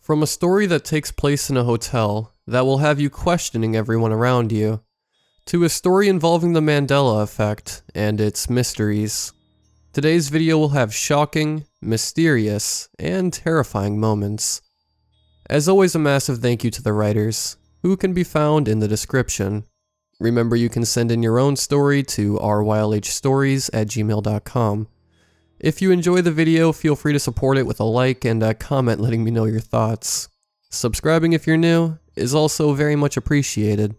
From a story that takes place in a hotel that will have you questioning everyone around you, to a story involving the Mandela effect and its mysteries, today's video will have shocking, mysterious, and terrifying moments. As always, a massive thank you to the writers, who can be found in the description. Remember, you can send in your own story to rylhstories@gmail.com. If you enjoy the video, feel free to support it with a like and a comment letting me know your thoughts. Subscribing if you're new is also very much appreciated.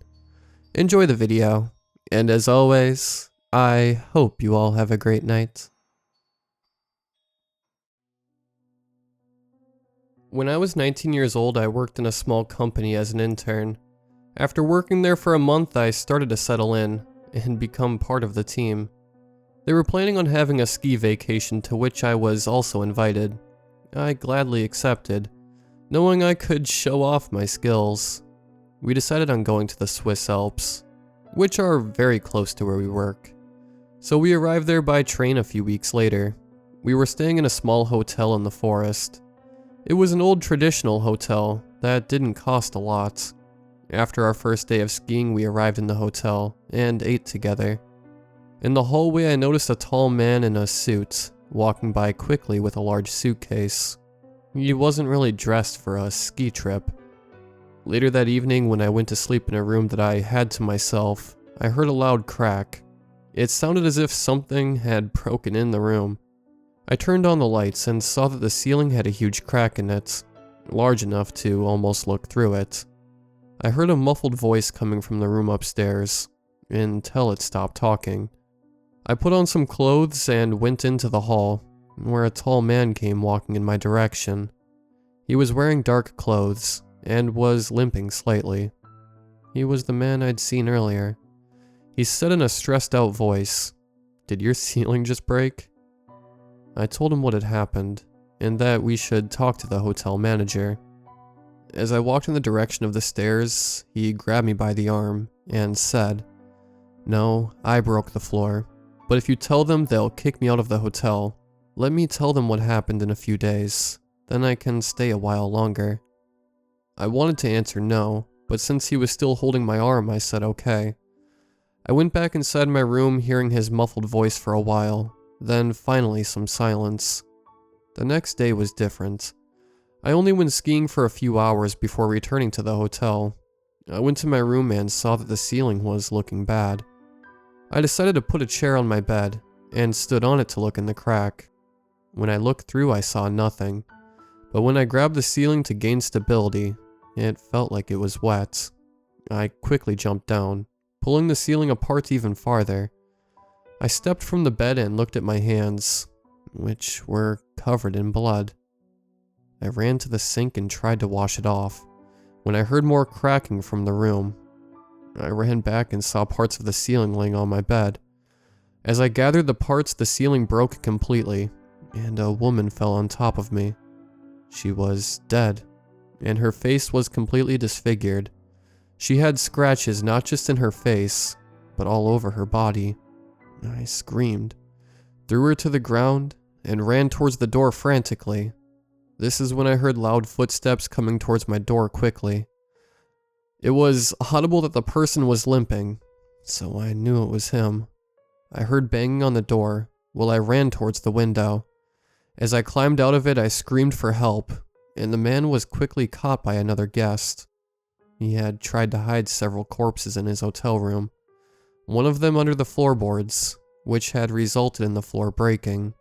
Enjoy the video, and as always, I hope you all have a great night. When I was 19 years old, I worked in a small company as an intern. After working there for a month, I started to settle in and become part of the team. They were planning on having a ski vacation to which I was also invited. I gladly accepted, knowing I could show off my skills. We decided on going to the Swiss Alps, which are very close to where we work. So we arrived there by train a few weeks later. We were staying in a small hotel in the forest. It was an old traditional hotel that didn't cost a lot. After our first day of skiing, we arrived in the hotel and ate together. In the hallway, I noticed a tall man in a suit walking by quickly with a large suitcase. He wasn't really dressed for a ski trip. Later that evening, when I went to sleep in a room that I had to myself, I heard a loud crack. It sounded as if something had broken in the room. I turned on the lights and saw that the ceiling had a huge crack in it, large enough to almost look through it. I heard a muffled voice coming from the room upstairs, until it stopped talking. I put on some clothes and went into the hall, where a tall man came walking in my direction. He was wearing dark clothes, and was limping slightly. He was the man I'd seen earlier. He said in a stressed out voice, "Did your ceiling just break?" I told him what had happened, and that we should talk to the hotel manager. As I walked in the direction of the stairs, he grabbed me by the arm and said, "No, I broke the floor. But if you tell them, they'll kick me out of the hotel. Let me tell them what happened in a few days, then I can stay a while longer." I wanted to answer no, but since he was still holding my arm, I said okay. I went back inside my room, hearing his muffled voice for a while, then finally some silence. The next day was different. I only went skiing for a few hours before returning to the hotel. I went to my room and saw that the ceiling was looking bad. I decided to put a chair on my bed, and stood on it to look in the crack. When I looked through, I saw nothing, but when I grabbed the ceiling to gain stability, it felt like it was wet. I quickly jumped down, pulling the ceiling apart even farther. I stepped from the bed and looked at my hands, which were covered in blood. I ran to the sink and tried to wash it off, when I heard more cracking from the room. I ran back and saw parts of the ceiling laying on my bed. As I gathered the parts, the ceiling broke completely, and a woman fell on top of me. She was dead, and her face was completely disfigured. She had scratches not just in her face, but all over her body. I screamed, threw her to the ground, and ran towards the door frantically. This is when I heard loud footsteps coming towards my door quickly. It was audible that the person was limping, so I knew it was him. I heard banging on the door while I ran towards the window. As I climbed out of it, I screamed for help, and the man was quickly caught by another guest. He had tried to hide several corpses in his hotel room, one of them under the floorboards, which had resulted in the floor breaking.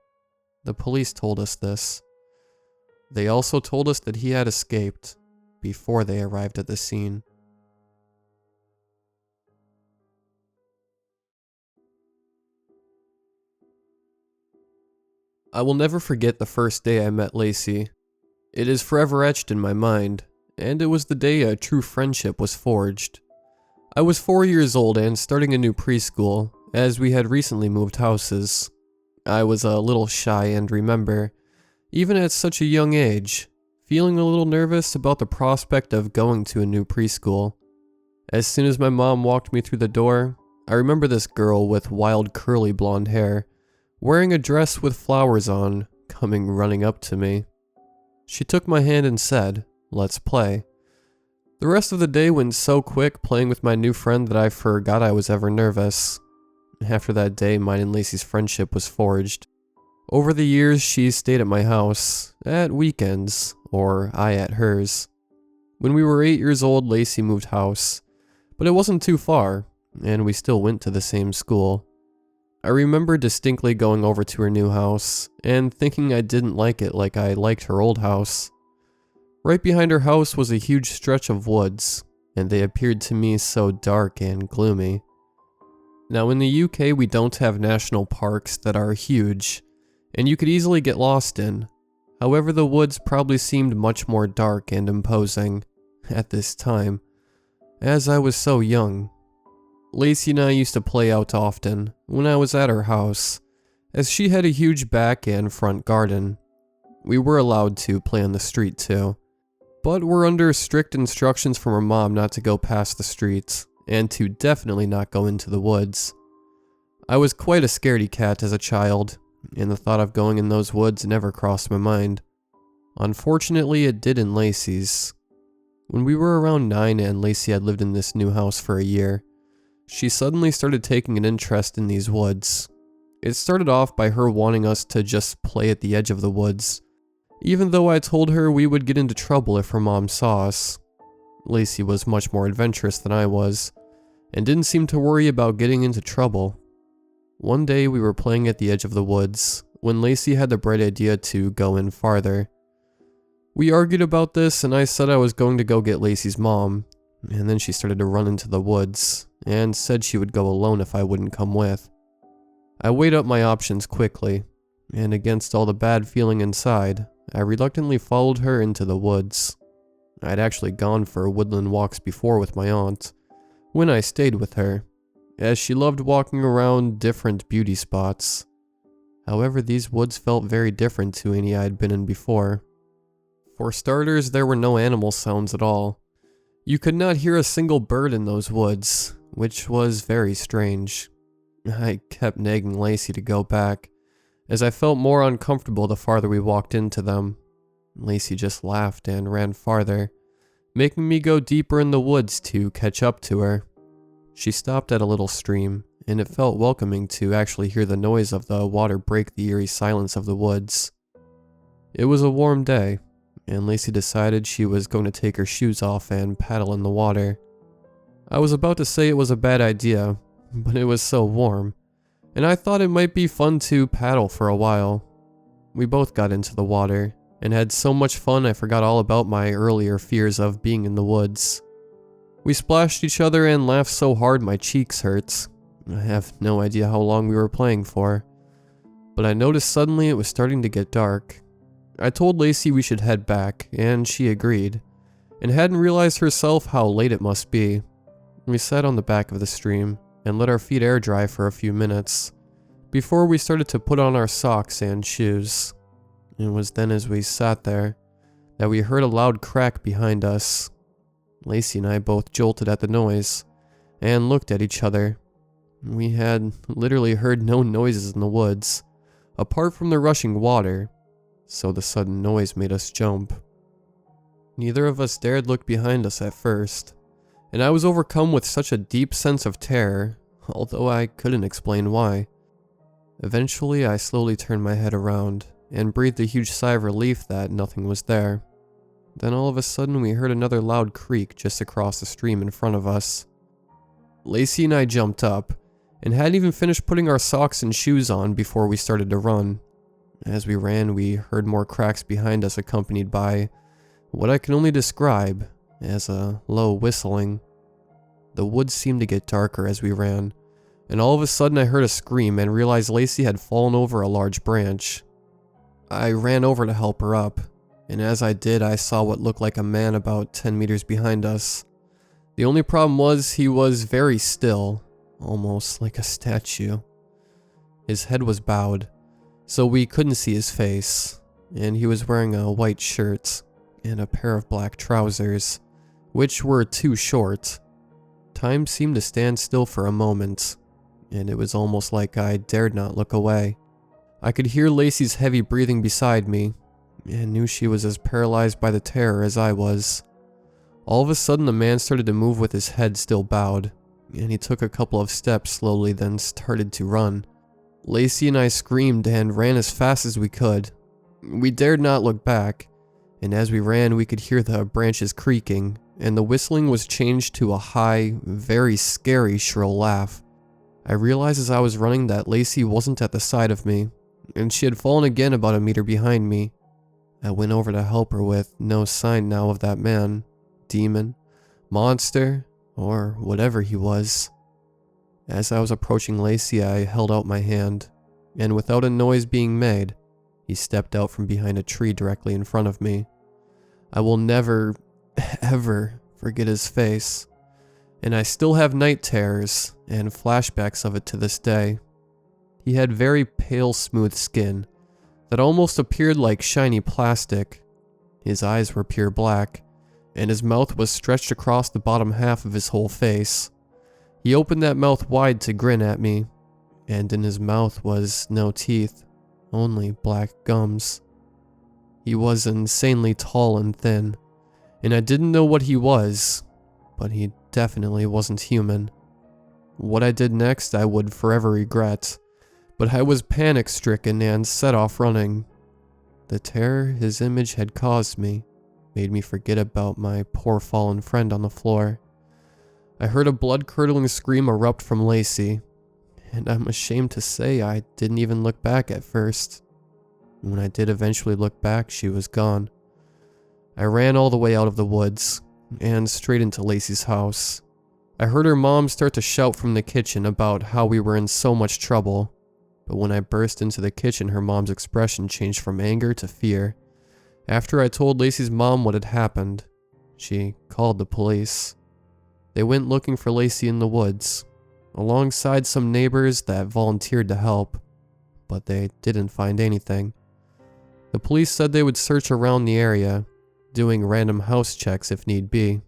The police told us this. They also told us that he had escaped before they arrived at the scene. I will never forget the first day I met Lacey. It is forever etched in my mind, and it was the day a true friendship was forged. I was 4 years old and starting a new preschool, as we had recently moved houses. I was a little shy and remember, even at such a young age, feeling a little nervous about the prospect of going to a new preschool. As soon as my mom walked me through the door, I remember this girl with wild curly blonde hair, wearing a dress with flowers on, coming running up to me. She took my hand and said, let's play. The rest of the day went so quick playing with my new friend that I forgot I was ever nervous. After that day, mine and Lacey's friendship was forged. Over the years, she stayed at my house, at weekends, or I at hers. When we were 8 years old, Lacey moved house, but it wasn't too far, and we still went to the same school. I remember distinctly going over to her new house, and thinking I didn't like it like I liked her old house. Right behind her house was a huge stretch of woods, and they appeared to me so dark and gloomy. Now in the UK we don't have national parks that are huge, and you could easily get lost in. However, the woods probably seemed much more dark and imposing at this time, as I was so young. Lacey and I used to play out often when I was at her house, as she had a huge back and front garden. We were allowed to play on the street too, but were under strict instructions from her mom not to go past the streets, and to definitely not go into the woods. I was quite a scaredy cat as a child, and the thought of going in those woods never crossed my mind. Unfortunately, it did in Lacey's. When we were around 9 and Lacey had lived in this new house for a year, she suddenly started taking an interest in these woods. It started off by her wanting us to just play at the edge of the woods, even though I told her we would get into trouble if her mom saw us. Lacey was much more adventurous than I was, and didn't seem to worry about getting into trouble. One day we were playing at the edge of the woods, when Lacey had the bright idea to go in farther. We argued about this, and I said I was going to go get Lacey's mom, and then she started to run into the woods, and said she would go alone if I wouldn't come with. I weighed up my options quickly, and against all the bad feeling inside, I reluctantly followed her into the woods. I'd actually gone for woodland walks before with my aunt, when I stayed with her, as she loved walking around different beauty spots. However, these woods felt very different to any I had been in before. For starters, there were no animal sounds at all. You could not hear a single bird in those woods, which was very strange. I kept nagging Lacey to go back, as I felt more uncomfortable the farther we walked into them. Lacey just laughed and ran farther, making me go deeper in the woods to catch up to her. She stopped at a little stream, and it felt welcoming to actually hear the noise of the water break the eerie silence of the woods. It was a warm day, and Lacey decided she was going to take her shoes off and paddle in the water. I was about to say it was a bad idea, but it was so warm, and I thought it might be fun to paddle for a while. We both got into the water, and had so much fun I forgot all about my earlier fears of being in the woods. We splashed each other and laughed so hard my cheeks hurt. I have no idea how long we were playing for, but I noticed suddenly it was starting to get dark. I told Lacey we should head back, and she agreed, and hadn't realized herself how late it must be. We sat on the back of the stream, and let our feet air dry for a few minutes, before we started to put on our socks and shoes. It was then as we sat there, that we heard a loud crack behind us. Lacey and I both jolted at the noise, and looked at each other. We had literally heard no noises in the woods, apart from the rushing water, so the sudden noise made us jump. Neither of us dared look behind us at first, and I was overcome with such a deep sense of terror, although I couldn't explain why. Eventually, I slowly turned my head around, and breathed a huge sigh of relief that nothing was there. Then all of a sudden we heard another loud creak just across the stream in front of us. Lacey and I jumped up, and hadn't even finished putting our socks and shoes on before we started to run. As we ran, we heard more cracks behind us, accompanied by what I can only describe as a low whistling. The woods seemed to get darker as we ran, and all of a sudden I heard a scream and realized Lacey had fallen over a large branch. I ran over to help her up, and as I did, I saw what looked like a man about 10 meters behind us. The only problem was he was very still, almost like a statue. His head was bowed, so we couldn't see his face, and he was wearing a white shirt and a pair of black trousers, which were too short. Time seemed to stand still for a moment, and it was almost like I dared not look away. I could hear Lacey's heavy breathing beside me, and knew she was as paralyzed by the terror as I was. All of a sudden, the man started to move with his head still bowed, and he took a couple of steps slowly, then started to run. Lacey and I screamed and ran as fast as we could. We dared not look back, and as we ran, we could hear the branches creaking, and the whistling was changed to a high, very scary shrill laugh. I realized as I was running that Lacey wasn't at the side of me, and she had fallen again about a meter behind me. I went over to help her with no sign now of that man, demon, monster, or whatever he was. As I was approaching Lacey, I held out my hand, and without a noise being made, he stepped out from behind a tree directly in front of me. I will never, ever forget his face, and I still have night terrors and flashbacks of it to this day. He had very pale, smooth skin that almost appeared like shiny plastic. His eyes were pure black, and his mouth was stretched across the bottom half of his whole face. He opened that mouth wide to grin at me, and in his mouth was no teeth, only black gums. He was insanely tall and thin, and I didn't know what he was, but he definitely wasn't human. What I did next I would forever regret, but I was panic-stricken and set off running. The terror his image had caused me made me forget about my poor fallen friend on the floor. I heard a blood-curdling scream erupt from Lacey, and I'm ashamed to say I didn't even look back at first. When I did eventually look back, she was gone. I ran all the way out of the woods, and straight into Lacey's house. I heard her mom start to shout from the kitchen about how we were in so much trouble, but when I burst into the kitchen, her mom's expression changed from anger to fear. After I told Lacey's mom what had happened, she called the police. They went looking for Lacey in the woods, alongside some neighbors that volunteered to help, but they didn't find anything. The police said they would search around the area, doing random house checks if need be.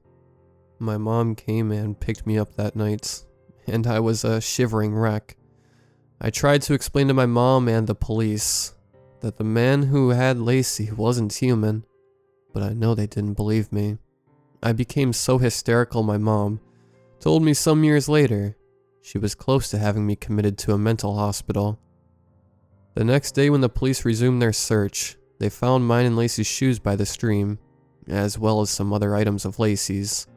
My mom came and picked me up that night, and I was a shivering wreck. I tried to explain to my mom and the police that the man who had Lacey wasn't human, but I know they didn't believe me. I became so hysterical my mom told me some years later she was close to having me committed to a mental hospital. The next day when the police resumed their search, they found mine and Lacey's shoes by the stream, as well as some other items of Lacey's.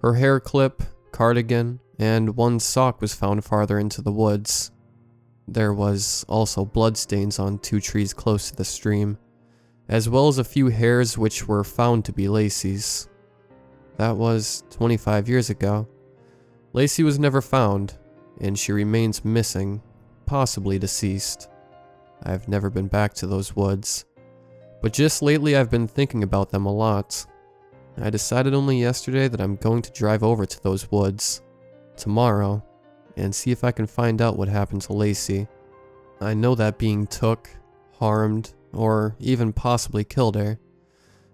Her hair clip, cardigan, and one sock was found farther into the woods. There was also bloodstains on 2 trees close to the stream, as well as a few hairs which were found to be Lacey's. That was 25 years ago. Lacey was never found, and she remains missing, possibly deceased. I've never been back to those woods, but just lately I've been thinking about them a lot. I decided only yesterday that I'm going to drive over to those woods tomorrow and see if I can find out what happened to Lacey. I know that being took, harmed, or even possibly killed her,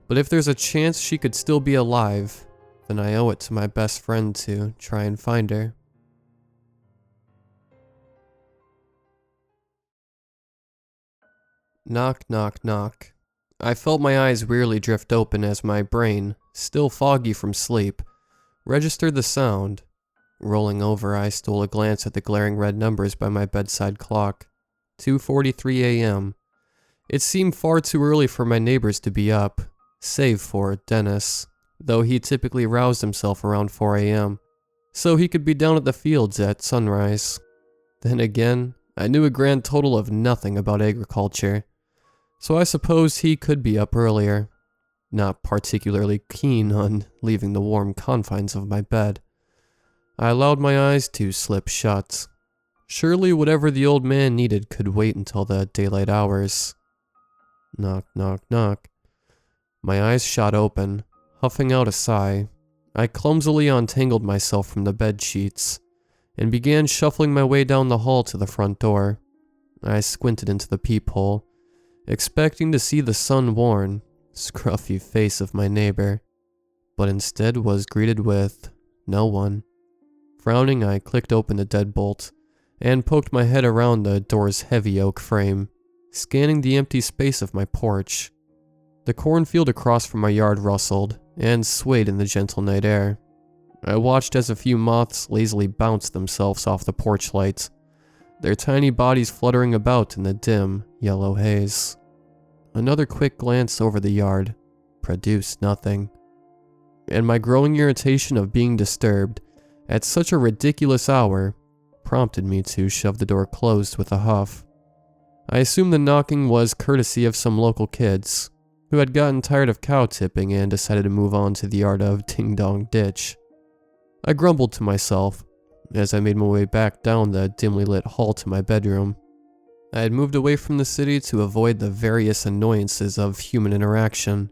but if there's a chance she could still be alive, then I owe it to my best friend to try and find her. Knock, knock, knock. I felt my eyes wearily drift open as my brain, still foggy from sleep, registered the sound. Rolling over, I stole a glance at the glaring red numbers by my bedside clock. 2:43 a.m. It seemed far too early for my neighbors to be up, save for Dennis, though he typically roused himself around 4 a.m., so he could be down at the fields at sunrise. Then again, I knew a grand total of nothing about agriculture, so I suppose he could be up earlier, not particularly keen on leaving the warm confines of my bed. I allowed my eyes to slip shut. Surely whatever the old man needed could wait until the daylight hours. Knock, knock, knock. My eyes shot open, huffing out a sigh. I clumsily untangled myself from the bed sheets and began shuffling my way down the hall to the front door. I squinted into the peephole, expecting to see the sun-worn, scruffy face of my neighbor, but instead was greeted with no one. Frowning, I clicked open the deadbolt and poked my head around the door's heavy oak frame, scanning the empty space of my porch. The cornfield across from my yard rustled and swayed in the gentle night air. I watched as a few moths lazily bounced themselves off the porch lights, their tiny bodies fluttering about in the dim, yellow haze. Another quick glance over the yard produced nothing, and my growing irritation of being disturbed at such a ridiculous hour prompted me to shove the door closed with a huff. I assumed the knocking was courtesy of some local kids who had gotten tired of cow tipping and decided to move on to the art of ding-dong ditch. I grumbled to myself as I made my way back down the dimly lit hall to my bedroom. I had moved away from the city to avoid the various annoyances of human interaction,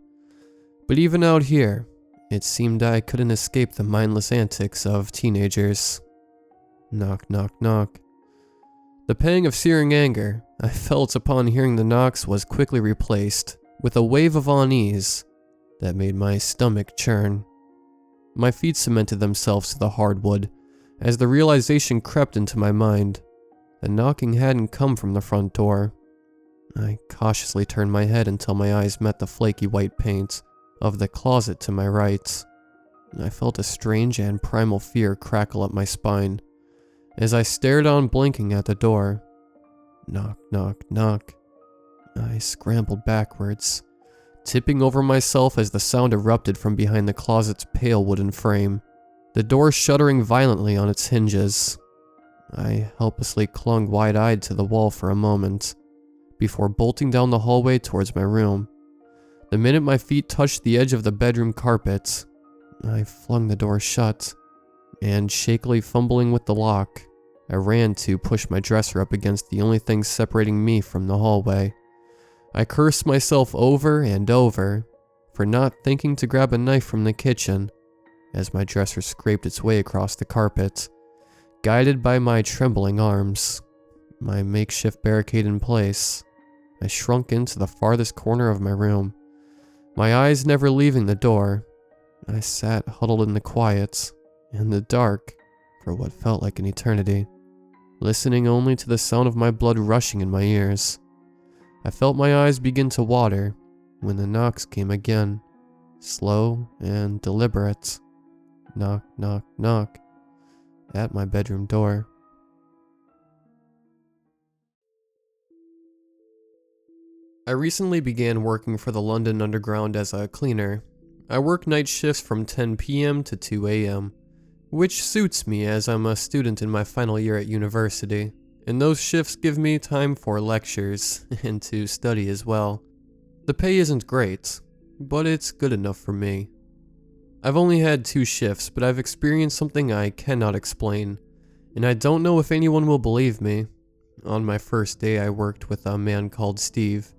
but even out here, it seemed I couldn't escape the mindless antics of teenagers. Knock, knock, knock. The pang of searing anger I felt upon hearing the knocks was quickly replaced with a wave of unease that made my stomach churn. My feet cemented themselves to the hardwood as the realization crept into my mind. The knocking hadn't come from the front door. I cautiously turned my head until my eyes met the flaky white paint of the closet to my right. I felt a strange and primal fear crackle up my spine as I stared on blinking at the door. Knock, knock, knock. I scrambled backwards, tipping over myself as the sound erupted from behind the closet's pale wooden frame, the door shuddering violently on its hinges. I helplessly clung wide-eyed to the wall for a moment, before bolting down the hallway towards my room. The minute my feet touched the edge of the bedroom carpet, I flung the door shut, and shakily fumbling with the lock, I ran to push my dresser up against the only thing separating me from the hallway. I cursed myself over and over for not thinking to grab a knife from the kitchen as my dresser scraped its way across the carpet, guided by my trembling arms. My makeshift barricade in place, I shrunk into the farthest corner of my room, my eyes never leaving the door. I sat huddled in the quiet, in the dark, for what felt like an eternity, listening only to the sound of my blood rushing in my ears. I felt my eyes begin to water when the knocks came again, slow and deliberate. Knock, knock, knock, at my bedroom door. I recently began working for the London Underground as a cleaner. I work night shifts from 10 p.m. to 2 a.m., which suits me as I'm a student in my final year at university, and those shifts give me time for lectures and to study as well. The pay isn't great, but it's good enough for me. I've only had 2 shifts, but I've experienced something I cannot explain, and I don't know if anyone will believe me. On my first day, I worked with a man called Steve.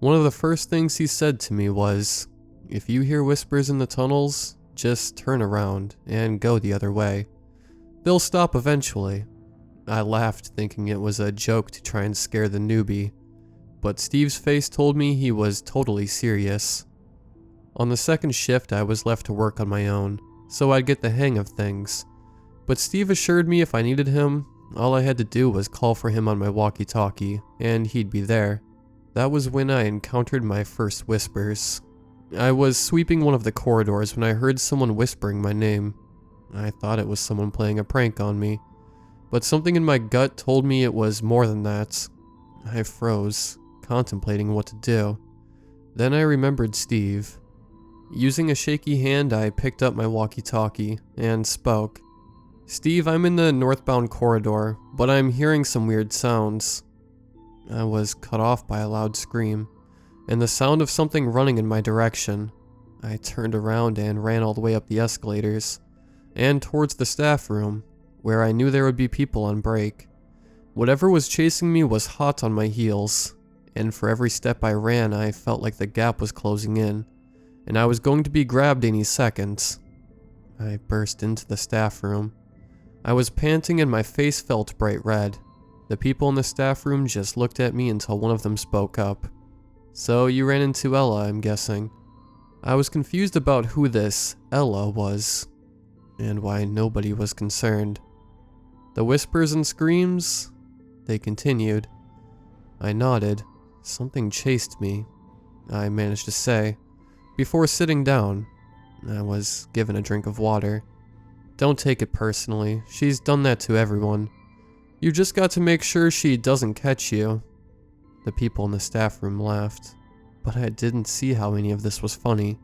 One of the first things he said to me was, "If you hear whispers in the tunnels, just turn around and go the other way. They'll stop eventually." I laughed, thinking it was a joke to try and scare the newbie, but Steve's face told me he was totally serious. On the second shift, I was left to work on my own, so I'd get the hang of things, but Steve assured me if I needed him, all I had to do was call for him on my walkie-talkie, and he'd be there. That was when I encountered my first whispers. I was sweeping one of the corridors when I heard someone whispering my name. I thought it was someone playing a prank on me, but something in my gut told me it was more than that. I froze, contemplating what to do. Then I remembered Steve. Using a shaky hand, I picked up my walkie-talkie and spoke. "Steve, I'm in the northbound corridor, but I'm hearing some weird sounds." I was cut off by a loud scream, and the sound of something running in my direction. I turned around and ran all the way up the escalators, and towards the staff room, where I knew there would be people on break. Whatever was chasing me was hot on my heels, and for every step I ran, I felt like the gap was closing in, and I was going to be grabbed any second. I burst into the staff room. I was panting and my face felt bright red. The people in the staff room just looked at me until one of them spoke up. "So you ran into Ella, I'm guessing." I was confused about who this Ella was, and why nobody was concerned. The whispers and screams, they continued. I nodded. Something chased me. I managed to say. Before sitting down, I was given a drink of water. Don't take it personally. She's done that to everyone. You just got to make sure she doesn't catch you. The people in the staff room laughed, but I didn't see how any of this was funny.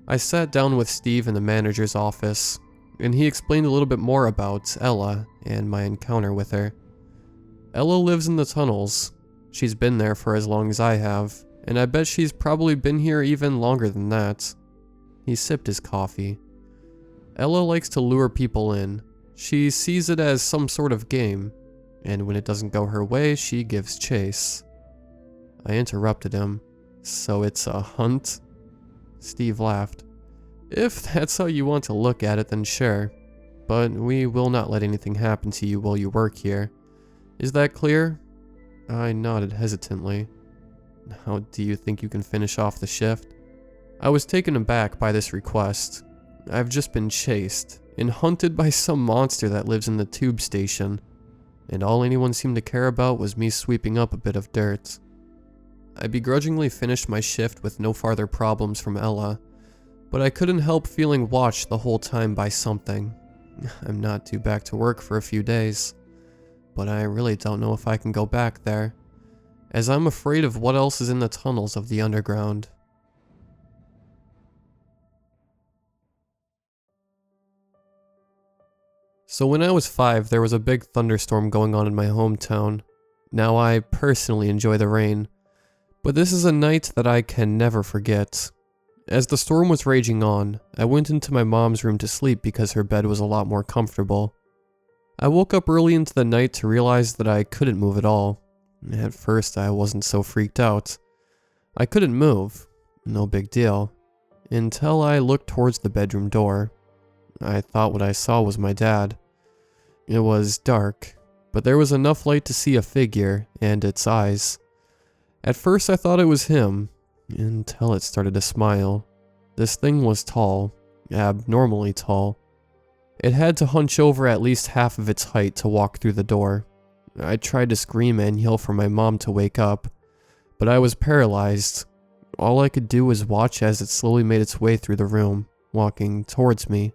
I sat down with Steve in the manager's office, and he explained a little bit more about Ella and my encounter with her. Ella lives in the tunnels. She's been there for as long as I have, and I bet she's probably been here even longer than that. He sipped his coffee. Ella likes to lure people in. She sees it as some sort of game, and when it doesn't go her way, she gives chase. I interrupted him. So it's a hunt? Steve laughed. If that's how you want to look at it, then sure. But we will not let anything happen to you while you work here. Is that clear? I nodded hesitantly. How do you think you can finish off the shift? I was taken aback by this request. I've just been chased and hunted by some monster that lives in the tube station, and all anyone seemed to care about was me sweeping up a bit of dirt. I begrudgingly finished my shift with no farther problems from Ella, but I couldn't help feeling watched the whole time by something. I'm not due back to work for a few days, but I really don't know if I can go back there, as I'm afraid of what else is in the tunnels of the underground. So when I was 5, there was a big thunderstorm going on in my hometown. Now I personally enjoy the rain, but this is a night that I can never forget. As the storm was raging on, I went into my mom's room to sleep because her bed was a lot more comfortable. I woke up early into the night to realize that I couldn't move at all. At first I wasn't so freaked out. I couldn't move, no big deal, until I looked towards the bedroom door. I thought what I saw was my dad. It was dark, but there was enough light to see a figure and its eyes. At first I thought it was him, until it started to smile. This thing was tall, abnormally tall. It had to hunch over at least half of its height to walk through the door. I tried to scream and yell for my mom to wake up, but I was paralyzed. All I could do was watch as it slowly made its way through the room, walking towards me.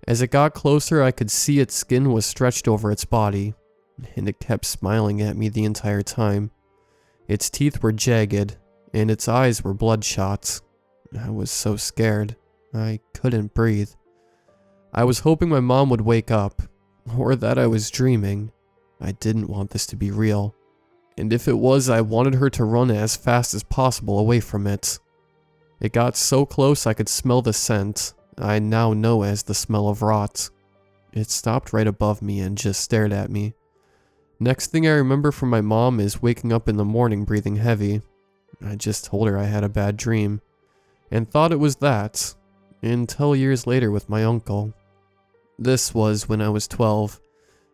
As it got closer, I could see its skin was stretched over its body, and it kept smiling at me the entire time. Its teeth were jagged, and its eyes were bloodshot. I was so scared. I couldn't breathe. I was hoping my mom would wake up, or that I was dreaming. I didn't want this to be real. And if it was, I wanted her to run as fast as possible away from it. It got so close I could smell the scent I now know as the smell of rot. It stopped right above me and just stared at me. Next thing I remember from my mom is waking up in the morning breathing heavy. I just told her I had a bad dream, and thought it was that, until years later with my uncle. This was when I was 12.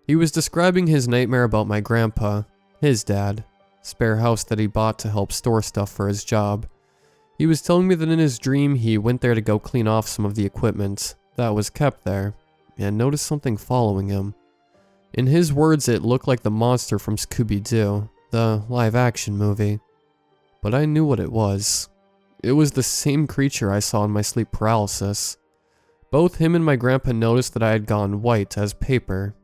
He was describing his nightmare about my grandpa, his dad, spare house that he bought to help store stuff for his job. He was telling me that in his dream he went there to go clean off some of the equipment that was kept there, and noticed something following him. In his words, it looked like the monster from Scooby-Doo, the live-action movie. But I knew what it was. It was the same creature I saw in my sleep paralysis. Both him and my grandpa noticed that I had gone white as paper.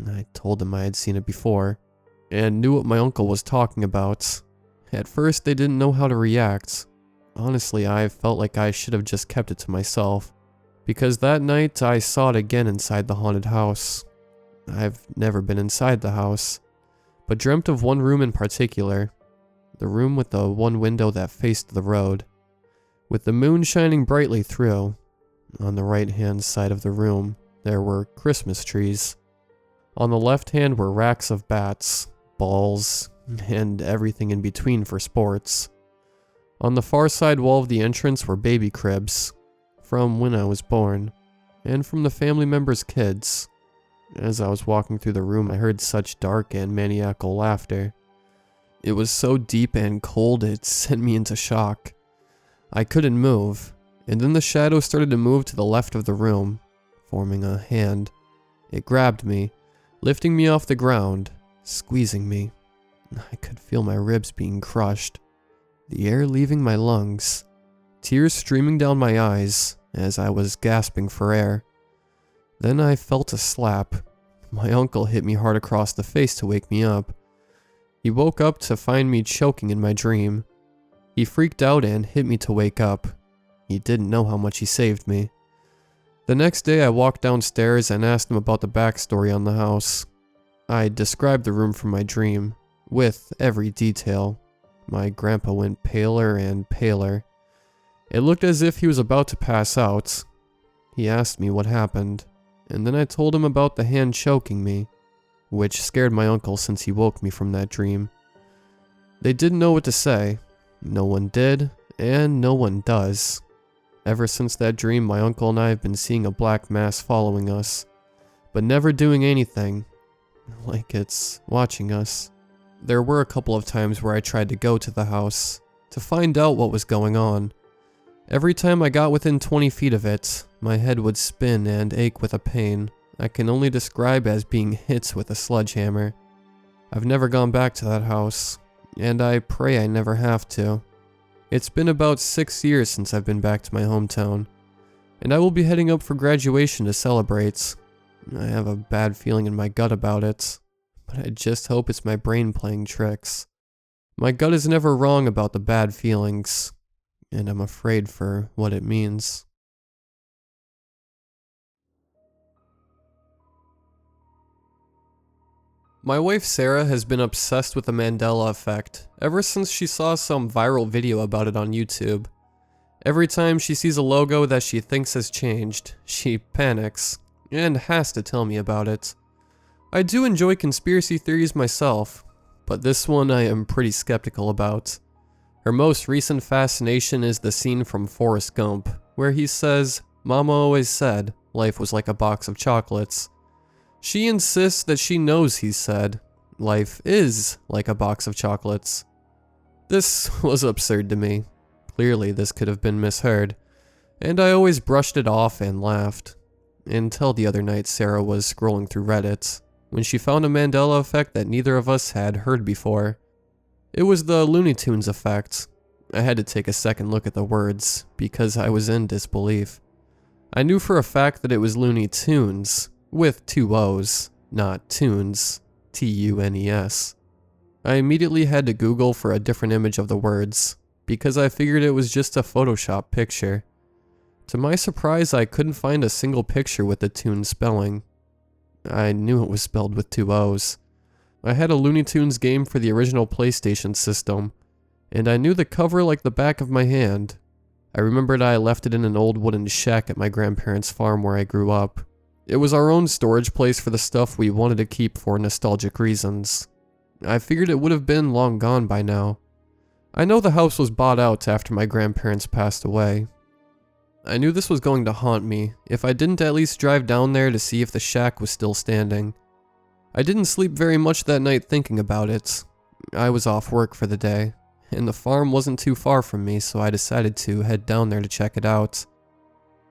I told them I had seen it before, and knew what my uncle was talking about. At first, they didn't know how to react. Honestly, I felt like I should have just kept it to myself, because that night I saw it again inside the haunted house. I've never been inside the house, but dreamt of one room in particular, the room with the one window that faced the road, with the moon shining brightly through. On the right-hand side of the room, there were Christmas trees. On the left hand were racks of bats, balls, and everything in between for sports. On the far side wall of the entrance were baby cribs, from when I was born, and from the family members' kids. As I was walking through the room, I heard such dark and maniacal laughter. It was so deep and cold it sent me into shock. I couldn't move, and then the shadow started to move to the left of the room, forming a hand. It grabbed me, lifting me off the ground, squeezing me. I could feel my ribs being crushed. the air leaving my lungs, tears streaming down my eyes as I was gasping for air. Then I felt a slap. My uncle hit me hard across the face to wake me up. He woke up to find me choking in my dream. He freaked out and hit me to wake up. He didn't know how much he saved me. The next day I walked downstairs and asked him about the backstory on the house. I described the room from my dream, with every detail. My grandpa went paler and paler. It looked as if he was about to pass out. He asked me what happened, and then I told him about the hand choking me, which scared my uncle since he woke me from that dream. They didn't know what to say. No one did, and no one does. Ever since that dream, my uncle and I have been seeing a black mass following us, but never doing anything, like it's watching us. There were a couple of times where I tried to go to the house, to find out what was going on. Every time I got within 20 feet of it, my head would spin and ache with a pain I can only describe as being hit with a sledgehammer. I've never gone back to that house, and I pray I never have to. It's been about 6 years since I've been back to my hometown, and I will be heading up for graduation to celebrate. I have a bad feeling in my gut about it, but I just hope it's my brain playing tricks. My gut is never wrong about the bad feelings, and I'm afraid for what it means. My wife Sarah has been obsessed with the Mandela effect ever since she saw some viral video about it on YouTube. Every time she sees a logo that she thinks has changed, she panics and has to tell me about it. I do enjoy conspiracy theories myself, but this one I am pretty skeptical about. Her most recent fascination is the scene from Forrest Gump, where he says, "Mama always said life was like a box of chocolates." She insists that she knows he said, life is like a box of chocolates. This was absurd to me. Clearly this could have been misheard, and I always brushed it off and laughed. Until the other night Sarah was scrolling through Reddit, when she found a Mandela effect that neither of us had heard before. It was the Looney Tunes effect. I had to take a second look at the words, because I was in disbelief. I knew for a fact that it was Looney Tunes, with 2 O's, not tunes, Tunes. I immediately had to Google for a different image of the words, because I figured it was just a Photoshop picture. To my surprise, I couldn't find a single picture with the tune spelling. I knew it was spelled with 2 O's. I had a Looney Tunes game for the original PlayStation system, and I knew the cover like the back of my hand. I remembered I left it in an old wooden shack at my grandparents' farm where I grew up. It was our own storage place for the stuff we wanted to keep for nostalgic reasons. I figured it would have been long gone by now. I know the house was bought out after my grandparents passed away. I knew this was going to haunt me if I didn't at least drive down there to see if the shack was still standing. I didn't sleep very much that night thinking about it. I was off work for the day, and the farm wasn't too far from me, so I decided to head down there to check it out.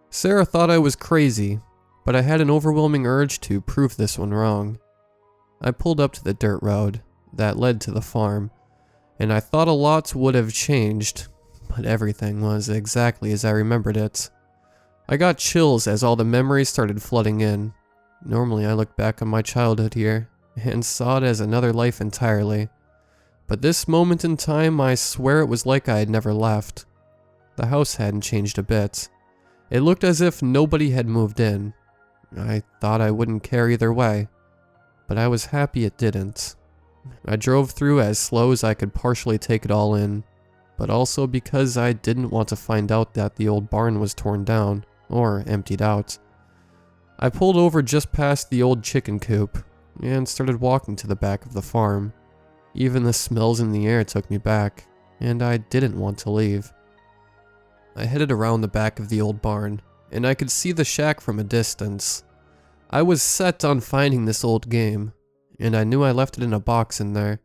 Sarah thought I was crazy, but I had an overwhelming urge to prove this one wrong. I pulled up to the dirt road that led to the farm, and I thought a lot would have changed, but everything was exactly as I remembered it. I got chills as all the memories started flooding in. Normally I look back on my childhood here, and saw it as another life entirely. But this moment in time, I swear it was like I had never left. The house hadn't changed a bit. It looked as if nobody had moved in. I thought I wouldn't care either way, but I was happy it didn't. I drove through as slow as I could partially take it all in, but also because I didn't want to find out that the old barn was torn down, or emptied out. I pulled over just past the old chicken coop, and started walking to the back of the farm. Even the smells in the air took me back, and I didn't want to leave. I headed around the back of the old barn, and I could see the shack from a distance. I was set on finding this old game, and I knew I left it in a box in there.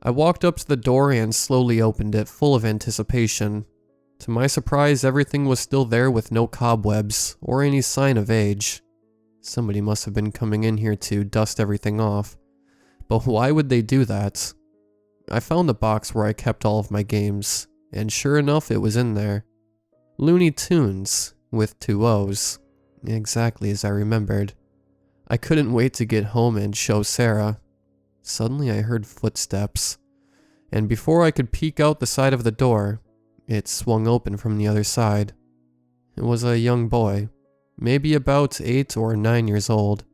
I walked up to the door and slowly opened it, full of anticipation. To my surprise, everything was still there with no cobwebs or any sign of age. Somebody must have been coming in here to dust everything off. But why would they do that? I found the box where I kept all of my games, and sure enough, it was in there. Looney Tunes, with 2 O's, exactly as I remembered. I couldn't wait to get home and show Sarah. Suddenly I heard footsteps, and before I could peek out the side of the door, it swung open from the other side. It was a young boy, maybe about 8 or 9 years old.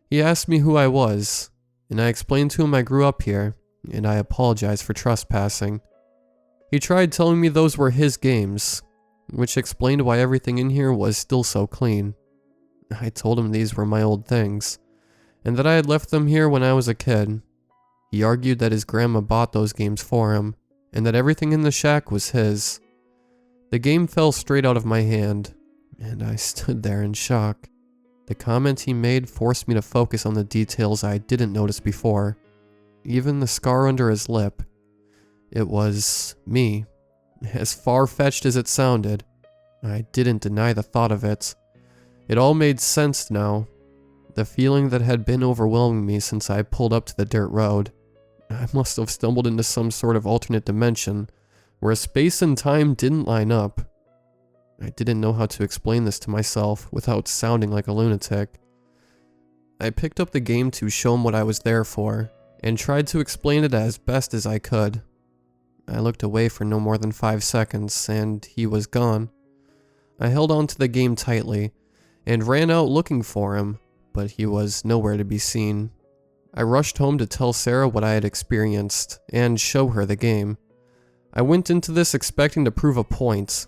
He asked me who I was, and I explained to him I grew up here, and I apologized for trespassing. He tried telling me those were his games, which explained why everything in here was still so clean. I told him these were my old things, and that I had left them here when I was a kid. He argued that his grandma bought those games for him, and that everything in the shack was his. The game fell straight out of my hand, and I stood there in shock. The comment he made forced me to focus on the details I didn't notice before. Even the scar under his lip. It was me. As far-fetched as it sounded, I didn't deny the thought of it. It all made sense now. The feeling that had been overwhelming me since I pulled up to the dirt road. I must have stumbled into some sort of alternate dimension, where space and time didn't line up. I didn't know how to explain this to myself without sounding like a lunatic. I picked up the game to show him what I was there for, and tried to explain it as best as I could. I looked away for no more than 5 seconds, and he was gone. I held on to the game tightly, and ran out looking for him, but he was nowhere to be seen. I rushed home to tell Sarah what I had experienced, and show her the game. I went into this expecting to prove a point,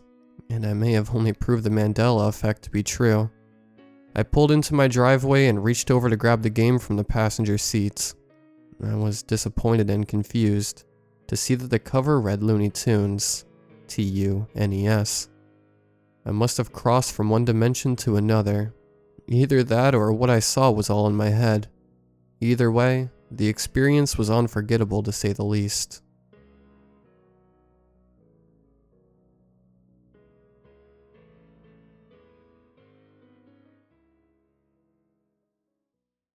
and I may have only proved the Mandela effect to be true. I pulled into my driveway and reached over to grab the game from the passenger seat. I was disappointed and confused to see that the cover read Looney Tunes, Tunes. I must have crossed from one dimension to another. Either that or what I saw was all in my head. Either way, the experience was unforgettable to say the least.